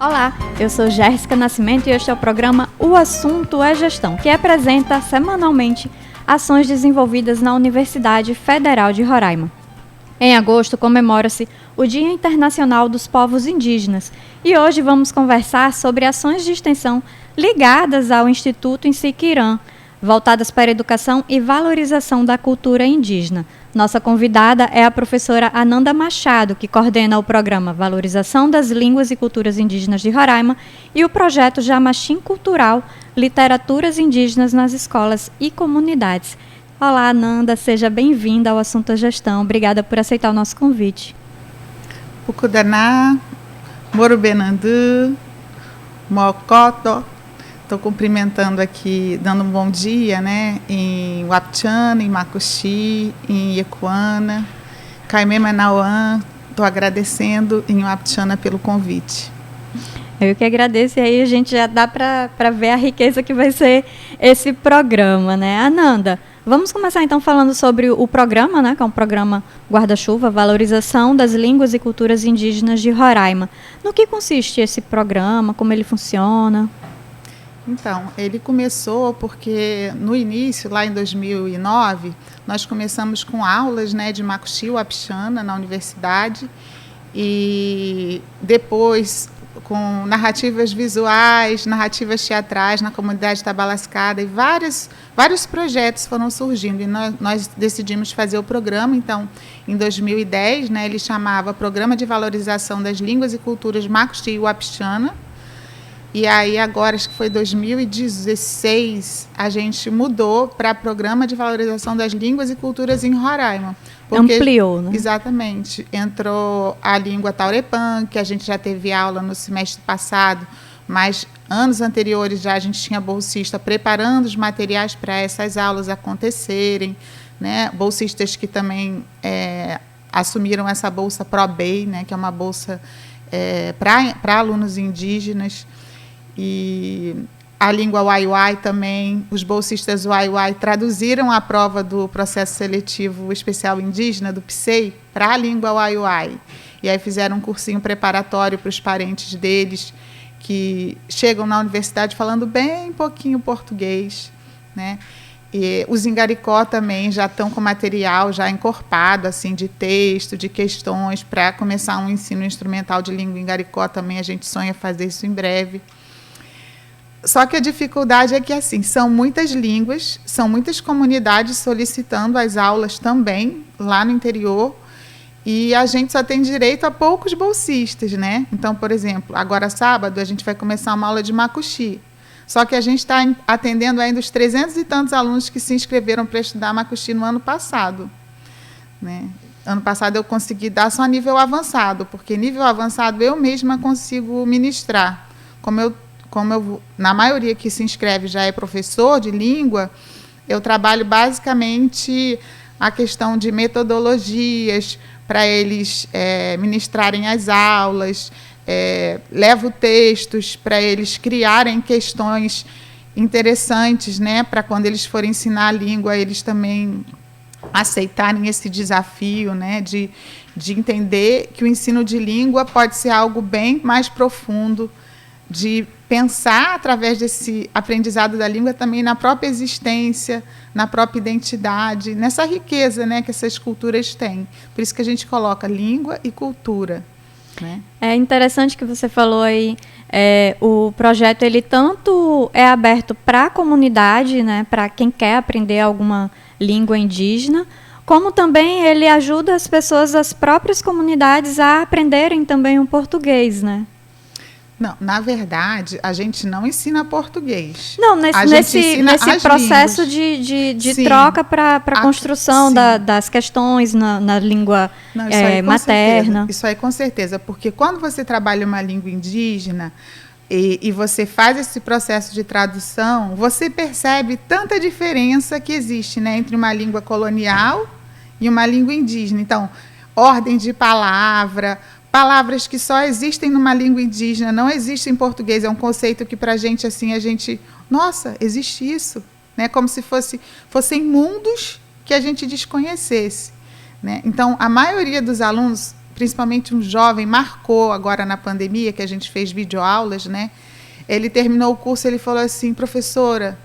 Olá, eu sou Jéssica Nascimento e este é o programa O Assunto é Gestão, que apresenta semanalmente ações desenvolvidas na Universidade Federal de Roraima. Em agosto comemora-se o Dia Internacional dos Povos Indígenas e hoje vamos conversar sobre ações de extensão ligadas ao Instituto Insiquirã, voltadas para a educação e valorização da cultura indígena. Nossa convidada é a professora Ananda Machado, que coordena o programa Valorização das Línguas e Culturas Indígenas de Roraima e o projeto Jamachim Cultural, Literaturas Indígenas nas Escolas e Comunidades. Olá, Ananda, seja bem-vinda ao Assunto Gestão. Obrigada por aceitar o nosso convite. Pukudaná, Morubenandu, Mocoto. Estou cumprimentando aqui, dando um bom dia, né, em Wapchana, em Macuxi, em Iecuana, Caimema Nauã. Estou agradecendo em Wapchana pelo convite. Eu que agradeço, e aí a gente já dá para ver a riqueza que vai ser esse programa, né? Ananda, vamos começar então falando sobre o programa, né, que é um programa Guarda-Chuva, Valorização das Línguas e Culturas Indígenas de Roraima. No que consiste esse programa, como ele funciona? Então, ele começou porque no início, lá em 2009, nós começamos com aulas, né, de Macuxi, Wapchana, na universidade, e depois com narrativas visuais, narrativas teatrais na comunidade Tabalascada, e vários projetos foram surgindo, e nós decidimos fazer o programa. Então, em 2010, né, ele chamava Programa de Valorização das Línguas e Culturas Macuxi e Wapchana. E aí, agora, acho que foi 2016, a gente mudou para Programa de Valorização das Línguas e Culturas em Roraima. Porque, ampliou, né? Exatamente. Entrou a língua Taurepã, que a gente já teve aula no semestre passado, mas anos anteriores já a gente tinha bolsista preparando os materiais para essas aulas acontecerem, né? Bolsistas que também assumiram essa bolsa ProBEI, né? Que é uma bolsa para alunos indígenas. E a língua Waiwai também, os bolsistas Waiwai traduziram a prova do processo seletivo especial indígena, do PSEI, para a língua Waiwai. E aí fizeram um cursinho preparatório para os parentes deles, que chegam na universidade falando bem pouquinho português, né? E os Ingaricó também já estão com material já encorpado, assim, de texto, de questões, para começar um ensino instrumental de língua Ingaricó também. A gente sonha fazer isso em breve. Só que a dificuldade é que, assim, são muitas línguas, são muitas comunidades solicitando as aulas também, lá no interior, e a gente só tem direito a poucos bolsistas, né? Então, por exemplo, agora sábado a gente vai começar uma aula de Macuxi, só que a gente está atendendo ainda os 300 e tantos alunos que se inscreveram para estudar Macuxi no ano passado, né? Ano passado eu consegui dar só nível avançado, porque nível avançado eu mesma consigo ministrar. Como eu, na maioria que se inscreve já é professor de língua, eu trabalho basicamente a questão de metodologias para eles ministrarem as aulas, levo textos para eles criarem questões interessantes, né, para quando eles forem ensinar a língua, eles também aceitarem esse desafio, né, de entender que o ensino de língua pode ser algo bem mais profundo, de pensar através desse aprendizado da língua também na própria existência, na própria identidade, nessa riqueza, né, que essas culturas têm. Por isso que a gente coloca língua e cultura, né? É interessante que você falou aí, o projeto ele tanto é aberto para a comunidade, né, para quem quer aprender alguma língua indígena, como também ele ajuda as pessoas das próprias comunidades a aprenderem também o português, né? Não, na verdade, a gente não ensina português. Não, nesse processo de troca para a construção das questões na língua materna. Isso aí com certeza, porque quando você trabalha uma língua indígena e você faz esse processo de tradução, você percebe tanta diferença que existe, né, entre uma língua colonial e uma língua indígena. Então, ordem de palavras que só existem numa língua indígena, não existem em português. É um conceito que, para a gente, assim, nossa, existe isso, né? Como se fossem mundos que a gente desconhecesse, né? Então, a maioria dos alunos, principalmente um jovem, marcou agora na pandemia, que a gente fez videoaulas, né? Ele terminou o curso, ele falou assim, professora,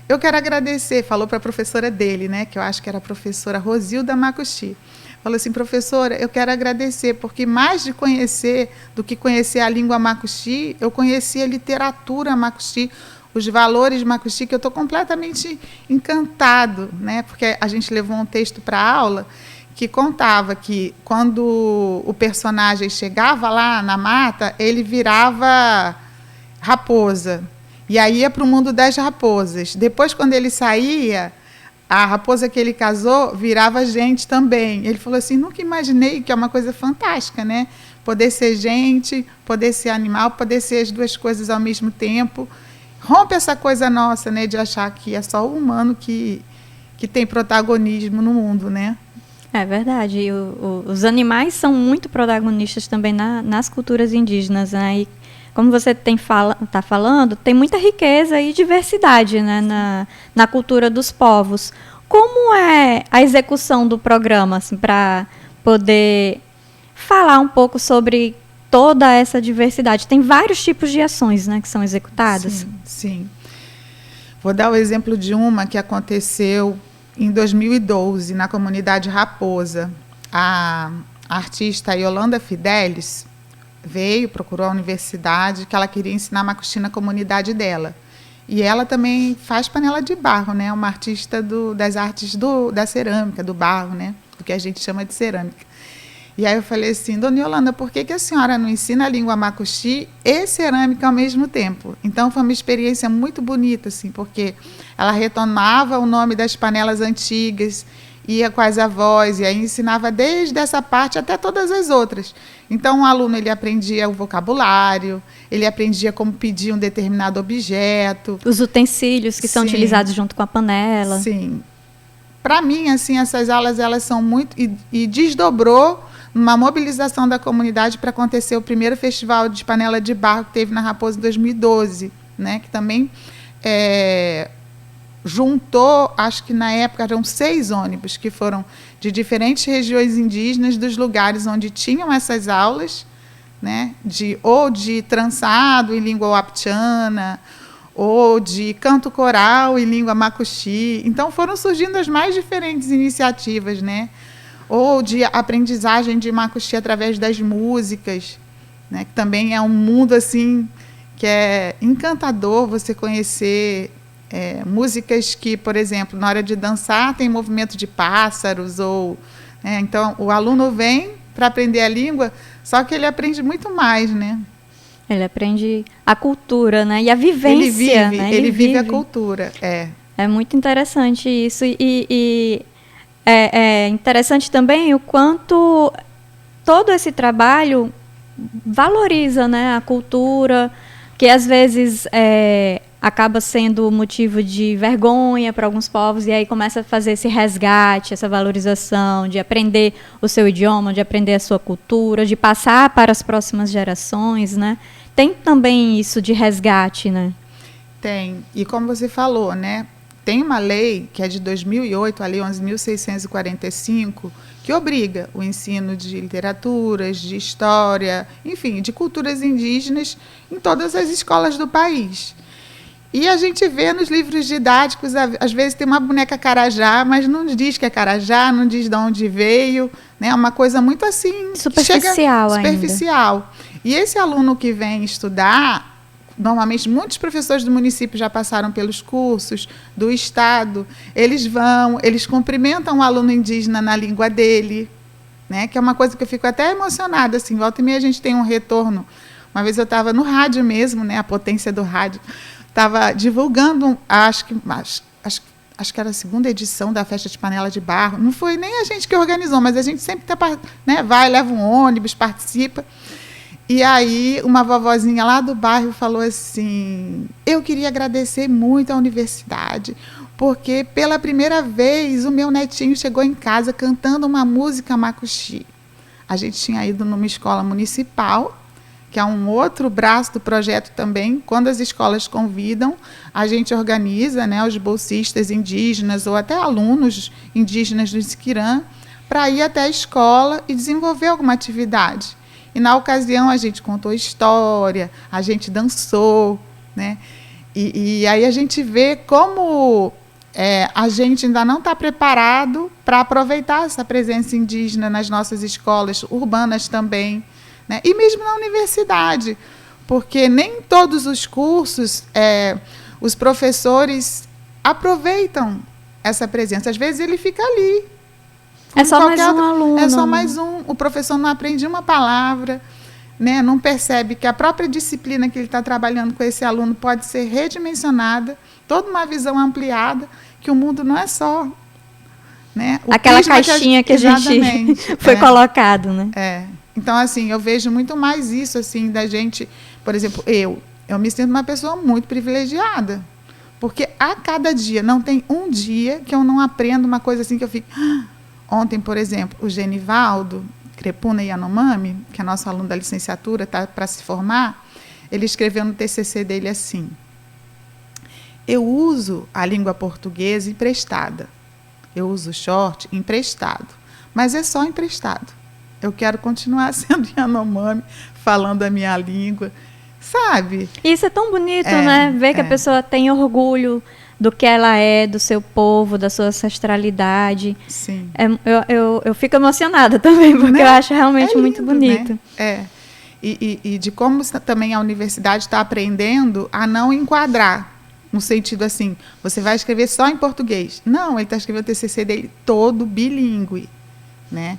eu quero agradecer, falou para a professora dele, né, que eu acho que era a professora Rosilda Macuxi. Falou assim, professora, eu quero agradecer, porque mais de conhecer do que conhecer a língua Macuxi, eu conheci a literatura Macuxi, os valores Macuxi, que eu estou completamente encantado, né, porque a gente levou um texto para a aula que contava que quando o personagem chegava lá na mata, ele virava raposa. E aí ia para o mundo das raposas. Depois, quando ele saía, a raposa que ele casou virava gente também. Ele falou assim, nunca imaginei, que é uma coisa fantástica, né? Poder ser gente, poder ser animal, poder ser as duas coisas ao mesmo tempo. Rompe essa coisa nossa, né, de achar que é só o humano que tem protagonismo no mundo, né? É verdade. E os animais são muito protagonistas também nas culturas indígenas, né? E como você está falando, tem muita riqueza e diversidade, né, na cultura dos povos. Como é a execução do programa, assim, para poder falar um pouco sobre toda essa diversidade? Tem vários tipos de ações, né, que são executadas? Sim, sim. Vou dar o exemplo de uma que aconteceu em 2012, na comunidade Raposa. A artista Yolanda Fidelis veio, procurou a universidade, que ela queria ensinar macuxi na comunidade dela. E ela também faz panela de barro, né? Uma artista das artes da cerâmica, do barro, né? Do que a gente chama de cerâmica. E aí eu falei assim, dona Yolanda, por que a senhora não ensina a língua macuxi e cerâmica ao mesmo tempo? Então foi uma experiência muito bonita, assim, porque ela retomava o nome das panelas antigas, ia com as avós, e aí ensinava desde essa parte até todas as outras. Então, o aluno ele aprendia o vocabulário, ele aprendia como pedir um determinado objeto. Os utensílios que são utilizados junto com a panela. Sim. Para mim, assim, essas aulas elas são muito... E desdobrou uma mobilização da comunidade para acontecer o primeiro festival de panela de barro que teve na Raposa em 2012, né, que também juntou, acho que na época eram 6 ônibus que foram de diferentes regiões indígenas, dos lugares onde tinham essas aulas, né, ou de trançado em língua waptiana, ou de canto coral em língua macuxi. Então foram surgindo as mais diferentes iniciativas, né, ou de aprendizagem de macuxi através das músicas, né, que também é um mundo assim que é encantador você conhecer músicas que, por exemplo, na hora de dançar tem movimento de pássaros, então o aluno vem para aprender a língua, só que ele aprende muito mais, né? Ele aprende a cultura, né? E a vivência, ele vive a cultura, É muito interessante isso e é interessante também o quanto todo esse trabalho valoriza, né, a cultura, que às vezes acaba sendo motivo de vergonha para alguns povos, e aí começa a fazer esse resgate, essa valorização, de aprender o seu idioma, de aprender a sua cultura, de passar para as próximas gerações, né? Tem também isso de resgate, né? Tem. E como você falou, né? Tem uma lei que é de 2008, a Lei 11.645, que obriga o ensino de literaturas, de história, enfim, de culturas indígenas em todas as escolas do país. E a gente vê nos livros didáticos, às vezes tem uma boneca carajá, mas não diz que é carajá, não diz de onde veio, né? É uma coisa muito assim... Superficial ainda. Superficial. E esse aluno que vem estudar, normalmente muitos professores do município já passaram pelos cursos do estado, eles cumprimentam o aluno indígena na língua dele, né? Que é uma coisa que eu fico até emocionada, assim, volta e meia a gente tem um retorno. Uma vez eu estava no rádio mesmo, né? A potência do rádio, estava divulgando, acho que era a 2ª edição da Festa de Panela de Barro. Não foi nem a gente que organizou, mas a gente sempre vai, leva um ônibus, participa. E aí uma vovozinha lá do bairro falou assim, eu queria agradecer muito à universidade, porque pela primeira vez o meu netinho chegou em casa cantando uma música macuxi. A gente tinha ido numa escola municipal, que é um outro braço do projeto também. Quando as escolas convidam, a gente organiza, né, os bolsistas indígenas ou até alunos indígenas do Siquirã para ir até a escola e desenvolver alguma atividade. E na ocasião a gente contou história, a gente dançou, né? E aí a gente vê como a gente ainda não está preparado para aproveitar essa presença indígena nas nossas escolas urbanas também, né? E mesmo na universidade, porque nem todos os cursos os professores aproveitam essa presença. Às vezes ele fica ali. É só mais um aluno. É só mais um. O professor não aprende uma palavra, né? Não percebe que a própria disciplina que ele está trabalhando com esse aluno pode ser redimensionada, toda uma visão ampliada, que o mundo não é só, né? Aquela caixinha que a gente foi colocado, né? Então, assim, eu vejo muito mais isso, assim, da gente... Por exemplo, eu me sinto uma pessoa muito privilegiada, porque a cada dia, não tem um dia que eu não aprendo uma coisa assim que eu fico... Ontem, por exemplo, o Genivaldo Crepuna Yanomami, que é nosso aluno da licenciatura, está para se formar, ele escreveu no TCC dele assim: eu uso a língua portuguesa emprestada, eu uso short emprestado, mas é só emprestado. Eu quero continuar sendo Yanomami, falando a minha língua, sabe? Isso é tão bonito, né? Ver que a pessoa tem orgulho do que ela é, do seu povo, da sua ancestralidade. Sim. Eu fico emocionada também, porque, né? Eu acho realmente lindo, muito bonito. Né? E de como também a universidade está aprendendo a não enquadrar, no sentido assim, você vai escrever só em português. Não, ele está escrevendo o TCC dele todo bilíngue, né?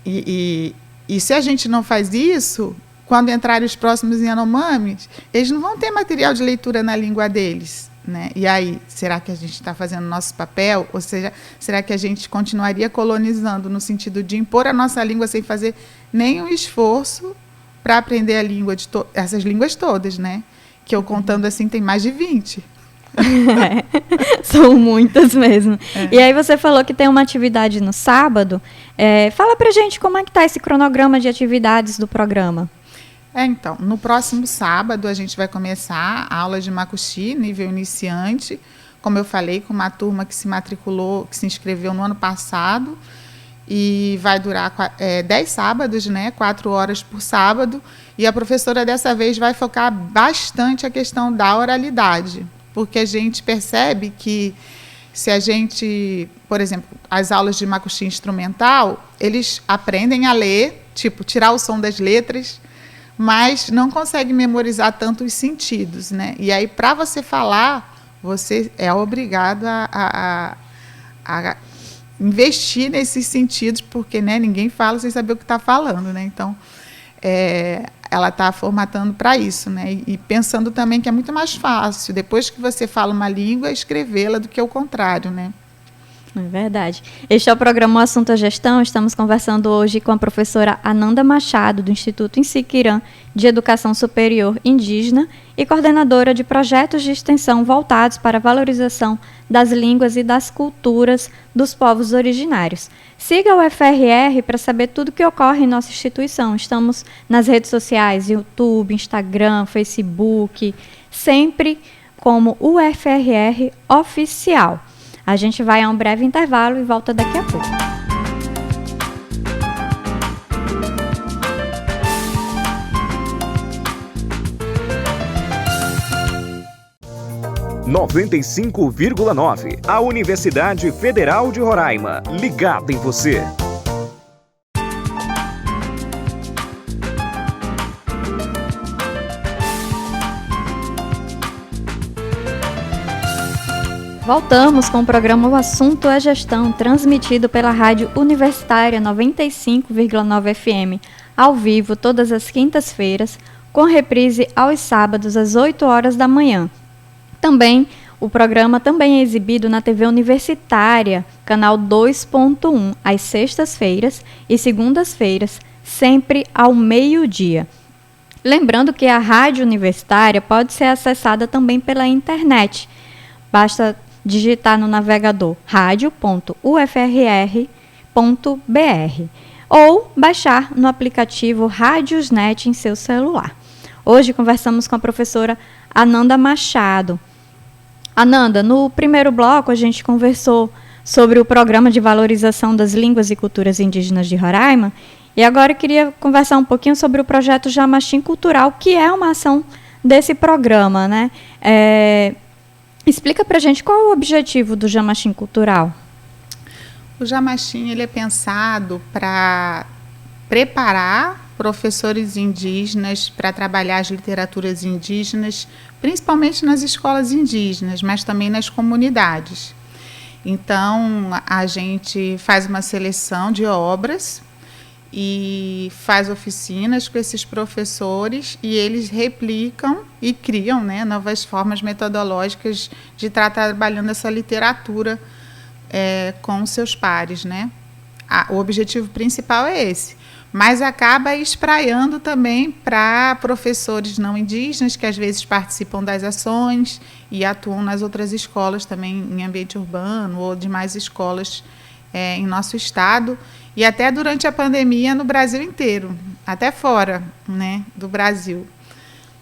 E se a gente não faz isso, quando entrarem os próximos Yanomamis, eles não vão ter material de leitura na língua deles, né? E aí, será que a gente está fazendo nosso papel? Ou seja, será que a gente continuaria colonizando no sentido de impor a nossa língua sem fazer nenhum esforço para aprender a língua de essas línguas todas, né? Que eu contando assim tem mais de 20. São muitas mesmo. E aí você falou que tem uma atividade no sábado. Fala pra gente como é que está esse cronograma de atividades do programa. Então, no próximo sábado a gente vai começar a aula de macuxi, nível iniciante, como eu falei, com uma turma que se matriculou, que se inscreveu no ano passado, e vai durar 10 sábados, né, 4 horas por sábado, e a professora dessa vez vai focar bastante a questão da oralidade, porque a gente percebe que se a gente, por exemplo, as aulas de macuxi instrumental, eles aprendem a ler, tipo, tirar o som das letras, mas não consegue memorizar tanto os sentidos, né? E aí, para você falar, você é obrigado a investir nesses sentidos, porque, né, ninguém fala sem saber o que está falando, né? Então, ela está formatando para isso, né? E pensando também que é muito mais fácil, depois que você fala uma língua, escrevê-la do que o contrário, né? É verdade. Este é o programa O Assunto é Gestão. Estamos conversando hoje com a professora Ananda Machado, do Instituto Insiquirã de Educação Superior Indígena e coordenadora de projetos de extensão voltados para a valorização das línguas e das culturas dos povos originários. Siga o FRR para saber tudo o que ocorre em nossa instituição. Estamos nas redes sociais, YouTube, Instagram, Facebook, sempre como UFRR Oficial. A gente vai a um breve intervalo e volta daqui a pouco. – 95,9. A Universidade Federal de Roraima. Ligada em você. Voltamos com o programa O Assunto é Gestão, transmitido pela Rádio Universitária 95,9 FM, ao vivo todas as quintas-feiras, com reprise aos sábados às 8 horas da manhã. Também, o programa também é exibido na TV Universitária, canal 2.1, às sextas-feiras e segundas-feiras, sempre ao meio-dia. Lembrando que a Rádio Universitária pode ser acessada também pela internet. Basta digitar no navegador radio.ufrr.br ou baixar no aplicativo Rádiosnet em seu celular. Hoje conversamos com a professora Ananda Machado. Ananda, no primeiro bloco a gente conversou sobre o Programa de Valorização das Línguas e Culturas Indígenas de Roraima. E agora eu queria conversar um pouquinho sobre o projeto Jamachim Cultural, que é uma ação desse programa, né? Explica para a gente qual é o objetivo do Jamachim Cultural. O Jamachim ele é pensado para preparar professores indígenas para trabalhar as literaturas indígenas, principalmente nas escolas indígenas, mas também nas comunidades. Então, a gente faz uma seleção de obras e faz oficinas com esses professores e eles replicam e criam, né, novas formas metodológicas de estar trabalhando essa literatura com seus pares, né? O objetivo principal é esse, mas acaba espraiando também para professores não indígenas que às vezes participam das ações e atuam nas outras escolas também em ambiente urbano ou demais escolas em nosso estado e até durante a pandemia no Brasil inteiro, até fora, né, do Brasil,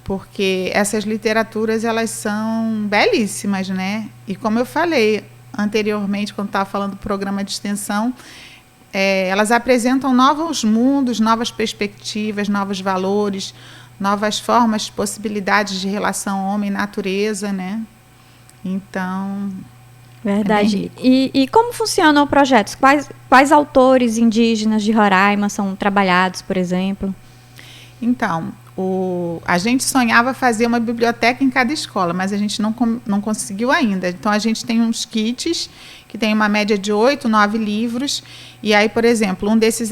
porque essas literaturas elas são belíssimas, né? E como eu falei anteriormente, quando estava falando do programa de extensão, elas apresentam novos mundos, novas perspectivas, novos valores, novas formas, possibilidades de relação homem-natureza, né? Então, verdade. E como funciona o projeto? Quais autores indígenas de Roraima são trabalhados, por exemplo? Então, a gente sonhava fazer uma biblioteca em cada escola, mas a gente não conseguiu ainda. Então, a gente tem uns kits que tem uma média de 8, 9 livros. E aí, por exemplo, um desses